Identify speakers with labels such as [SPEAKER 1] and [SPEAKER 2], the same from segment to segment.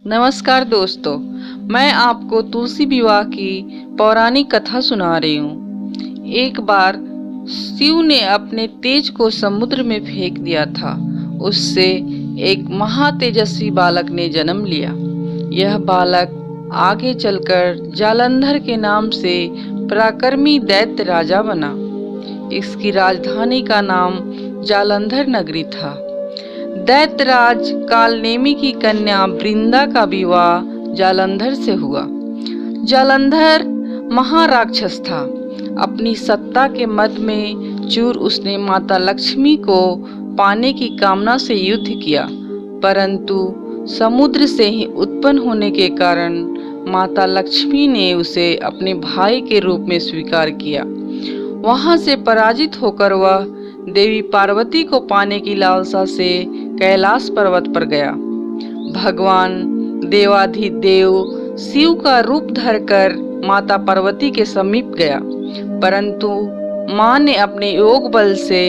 [SPEAKER 1] नमस्कार दोस्तों, मैं आपको तुलसी विवाह की पौराणिक कथा सुना रही हूँ। एक बार शिव ने अपने तेज को समुद्र में फेंक दिया था। उससे एक महातेजस्वी बालक ने जन्म लिया। यह बालक आगे चलकर जालंधर के नाम से पराक्रमी दैत्य राजा बना। इसकी राजधानी का नाम जालंधर नगरी था। दैत्यराज कालनेमी की कन्या वृंदा का विवाह जालंधर से हुआ। जालंधर महाराक्षस था। अपनी सत्ता के मद में चूर उसने माता लक्ष्मी को पाने की कामना से युद्ध किया, परंतु समुद्र से ही उत्पन्न होने के कारण माता लक्ष्मी ने उसे अपने भाई के रूप में स्वीकार किया। वहां से पराजित होकर वह देवी पार्वती को पाने की लालसा से कैलाश पर्वत पर गया। भगवान देवाधिदेव शिव का रूप धरकर माता पार्वती के समीप गया, परंतु मां ने अपने योग बल से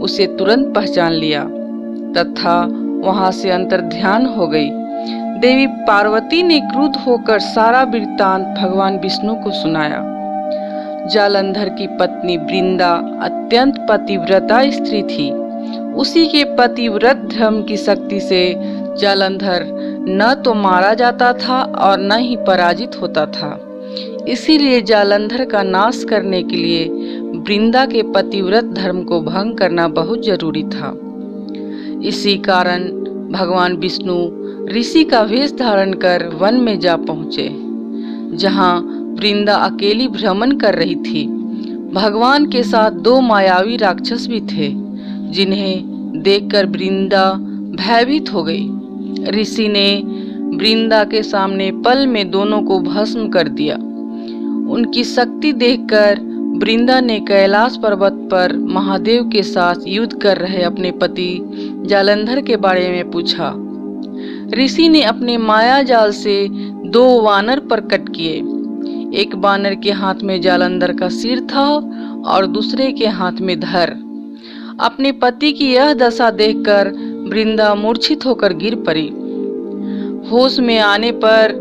[SPEAKER 1] उसे तुरंत पहचान लिया तथा वहां से अंतर्ध्यान हो गई। देवी पार्वती ने क्रुद्ध होकर सारा वृत्तांत भगवान विष्णु को सुनाया। जालंधर की पत्नी वृंदा अत्यंत पतिव्रता स्त्री थी। उसी के पतिव्रत धर्म की शक्ति से जालंधर न तो मारा जाता था और न ही पराजित होता था। इसीलिए जालंधर का नाश करने के लिए वृंदा के पतिव्रत धर्म को भंग करना बहुत जरूरी था। इसी कारण भगवान विष्णु ऋषि का वेश धारण कर वन में जा पहुंचे, जहां वृंदा अकेली भ्रमण कर रही थी। भगवान के साथ दो मायावी राक्षस भी थे, जिन्हें देखकर वृंदा भयभीत हो गई। ऋषि ने वृंदा के सामने पल में दोनों को भस्म कर दिया। उनकी शक्ति देखकर वृंदा ने कैलाश पर्वत पर महादेव के साथ युद्ध कर रहे अपने पति जालंधर के बारे में पूछा। ऋषि ने अपने माया जाल से दो वानर प्रकट किए। एक वानर के हाथ में जालंधर का सिर था और दूसरे के हाथ में धर। अपने पति की यह दशा देखकर वृंदा मूर्छित होकर गिर पड़ी। होश में आने पर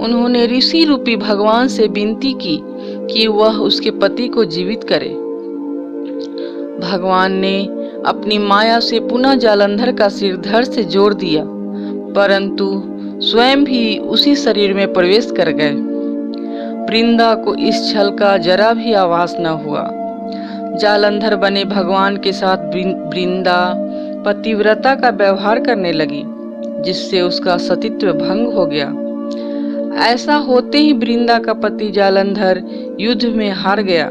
[SPEAKER 1] उन्होंने ऋषि रूपी भगवान से विनती की कि वह उसके पति को जीवित करे। भगवान ने अपनी माया से पुनः जालंधर का सिर धड़ से जोड़ दिया, परंतु स्वयं भी उसी शरीर में प्रवेश कर गए। वृंदा को इस छल का जरा भी आभास न हुआ। जालंधर बने भगवान के साथ वृंदा पतिव्रता का व्यवहार करने लगी, जिससे उसका सतीत्व भंग हो गया। ऐसा होते ही वृंदा का पति जालंधर युद्ध में हार गया।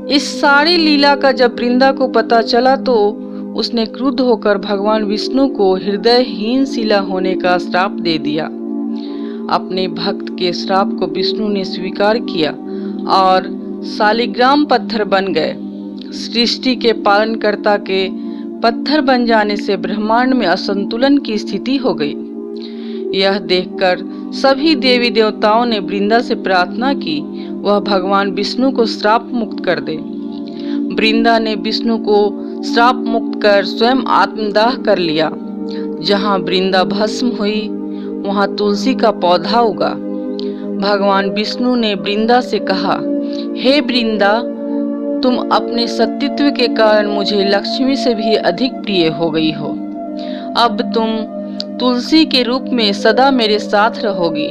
[SPEAKER 1] इस सारी लीला का जब वृंदा को पता चला तो उसने क्रुद्ध होकर भगवान विष्णु को हृदयहीन शिला होने का श्राप दे दिया। अपने भक्त के श्राप को विष्णु ने स्वीकार किया और शालिग्राम पत्थर बन गए। सृष्टि के पालनकर्ता के पत्थर बन जाने से ब्रह्मांड में असंतुलन की स्थिति हो गई। यह देखकर सभी देवी देवताओं ने वृंदा से प्रार्थना की वह भगवान विष्णु को श्राप मुक्त कर दे। वृंदा ने विष्णु को श्राप मुक्त कर स्वयं आत्मदाह कर लिया। जहां वृंदा भस्म हुई वहां तुलसी का पौधा उगा। भगवान विष्णु ने वृंदा से कहा, हे वृंदा, तुम अपने सतीत्व के कारण मुझे लक्ष्मी से भी अधिक प्रिय हो गई हो। अब तुम तुलसी के रूप में सदा मेरे साथ रहोगी।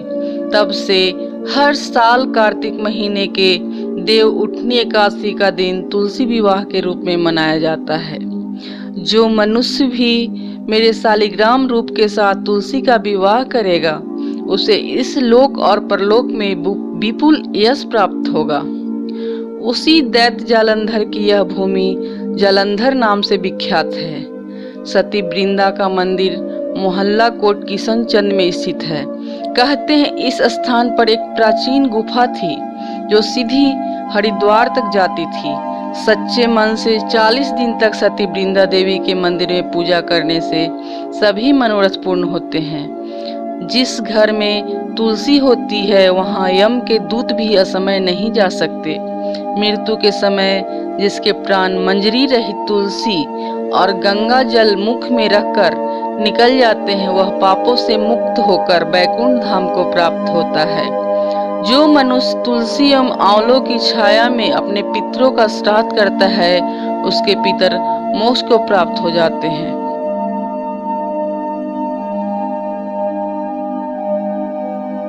[SPEAKER 1] तब से हर साल कार्तिक महीने के देव उठनी एकादशी का दिन तुलसी विवाह के रूप में मनाया जाता है। जो मनुष्य भी मेरे शालिग्राम रूप के साथ तुलसी का विवाह करेगा, उसे इस लोक और परलोक में विपुल यश प्राप्त होगा। उसी दैत्य जालंधर की यह भूमि जालंधर नाम से विख्यात है। सती वृंदा का मंदिर मोहल्ला कोट किशनचंद में स्थित है। कहते हैं इस स्थान पर एक प्राचीन गुफा थी जो सीधी हरिद्वार तक जाती थी। सच्चे मन से 40 दिन तक सती वृंदा देवी के मंदिर में पूजा करने से सभी मनोरथ पूर्ण होते हैं। जिस घर में तुलसी होती है वहां यम के दूत भी असमय नहीं जा सकते। मृत्यु के समय जिसके प्राण मंजरी रहित तुलसी और गंगा जल मुख में रखकर निकल जाते हैं वह पापों से मुक्त होकर बैकुंठ धाम को प्राप्त होता है। जो मनुष्य तुलसी एवं आंवलों की छाया में अपने पितरों का श्राद्ध करता है उसके पितर मोक्ष को प्राप्त हो जाते हैं।